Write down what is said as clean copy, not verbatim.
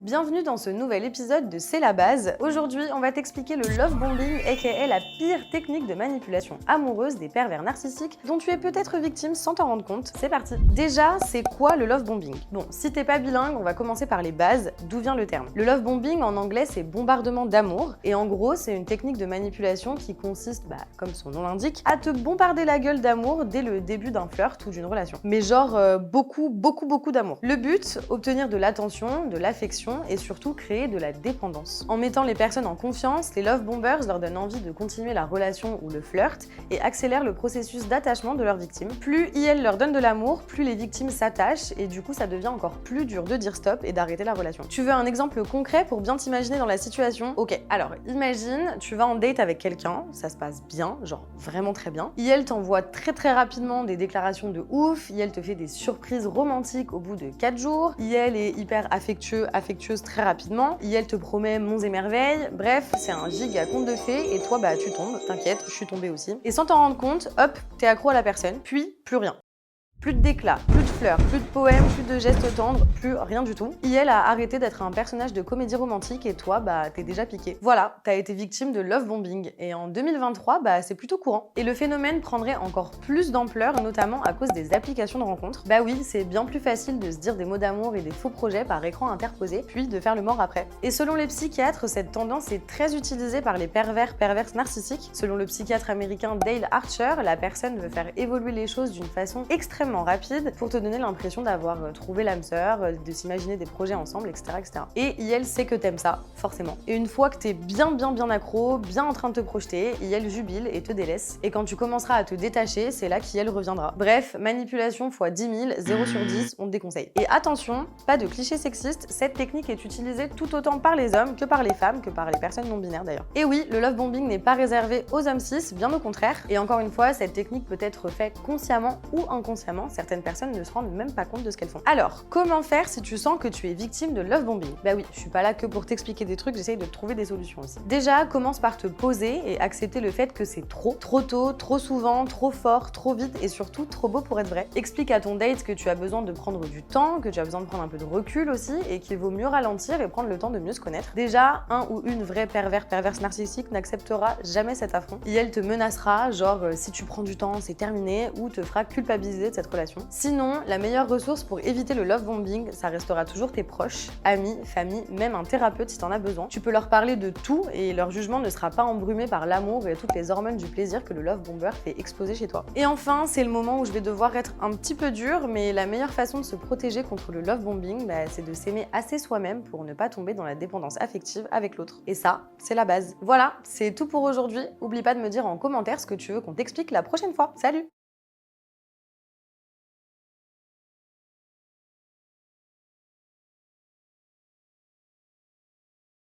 Bienvenue dans ce nouvel épisode de C'est la base. Aujourd'hui, on va t'expliquer le love bombing, aka la pire technique de manipulation amoureuse des pervers narcissiques dont tu es peut-être victime sans t'en rendre compte. C'est parti. Déjà, c'est quoi le love bombing? Bon, si t'es pas bilingue, on va commencer par les bases. D'où vient le terme? Le love bombing en anglais, c'est bombardement d'amour. Et en gros, c'est une technique de manipulation qui consiste, comme son nom l'indique, à te bombarder la gueule d'amour dès le début d'un flirt ou d'une relation. Mais genre beaucoup d'amour. Le but, obtenir de l'attention, de l'affection et surtout créer de la dépendance. En mettant les personnes en confiance, les love bombers leur donnent envie de continuer la relation ou le flirt et accélèrent le processus d'attachement de leurs victimes. Plus IL leur donne de l'amour, plus les victimes s'attachent et du coup ça devient encore plus dur de dire stop et d'arrêter la relation. Tu veux un exemple concret pour bien t'imaginer dans la situation? Ok, alors imagine, tu vas en date avec quelqu'un, ça se passe bien, genre vraiment très bien. IL t'envoie très rapidement des déclarations de ouf, IL te fait des surprises romantiques au bout de 4 jours, IL est hyper affectueuse très rapidement, IL te promet monts et merveilles, bref, c'est un giga conte de fées et toi tu tombes, t'inquiète, je suis tombée aussi. Et sans t'en rendre compte, hop, t'es accro à la personne, puis plus rien. Plus de déclats, plus de fleurs, plus de poèmes, plus de gestes tendres, plus rien du tout. IL a arrêté d'être un personnage de comédie romantique et toi, t'es déjà piqué. Voilà, t'as été victime de love bombing. Et en 2023, c'est plutôt courant. Et le phénomène prendrait encore plus d'ampleur, notamment à cause des applications de rencontres. Oui, c'est bien plus facile de se dire des mots d'amour et des faux projets par écran interposé, puis de faire le mort après. Et selon les psychiatres, cette tendance est très utilisée par les pervers narcissiques. Selon le psychiatre américain Dale Archer, la personne veut faire évoluer les choses d'une façon extrêmement rapide pour te donner l'impression d'avoir trouvé l'âme sœur, de s'imaginer des projets ensemble, etc. Et IL sait que t'aimes ça, forcément. Et une fois que t'es bien accro, bien en train de te projeter, IL jubile et te délaisse. Et quand tu commenceras à te détacher, c'est là qu'IL reviendra. Bref, manipulation x 10 000, 0 sur 10, on te déconseille. Et attention, pas de clichés sexistes, cette technique est utilisée tout autant par les hommes que par les femmes, que par les personnes non binaires d'ailleurs. Et oui, le love bombing n'est pas réservé aux hommes cis, bien au contraire. Et encore une fois, cette technique peut être faite consciemment ou inconsciemment. Certaines personnes ne se rendent même pas compte de ce qu'elles font. Alors, comment faire si tu sens que tu es victime de love bombing? Oui, je suis pas là que pour t'expliquer des trucs, j'essaye de trouver des solutions aussi. Déjà, commence par te poser et accepter le fait que c'est trop tôt, trop souvent, trop fort, trop vite et surtout trop beau pour être vrai. Explique à ton date que tu as besoin de prendre du temps, que tu as besoin de prendre un peu de recul aussi et qu'il vaut mieux ralentir et prendre le temps de mieux se connaître. Déjà, un ou une vraie perverse narcissique n'acceptera jamais cet affront. Et elle te menacera, genre si tu prends du temps, c'est terminé, ou te fera culpabiliser de cette relation. Sinon, la meilleure ressource pour éviter le love bombing, ça restera toujours tes proches, amis, famille, même un thérapeute si t'en as besoin. Tu peux leur parler de tout et leur jugement ne sera pas embrumé par l'amour et toutes les hormones du plaisir que le love bomber fait exploser chez toi. Et enfin, c'est le moment où je vais devoir être un petit peu dure, mais la meilleure façon de se protéger contre le love bombing, c'est de s'aimer assez soi-même pour ne pas tomber dans la dépendance affective avec l'autre. Et ça, c'est la base. Voilà, c'est tout pour aujourd'hui. Oublie pas de me dire en commentaire ce que tu veux qu'on t'explique la prochaine fois. Salut!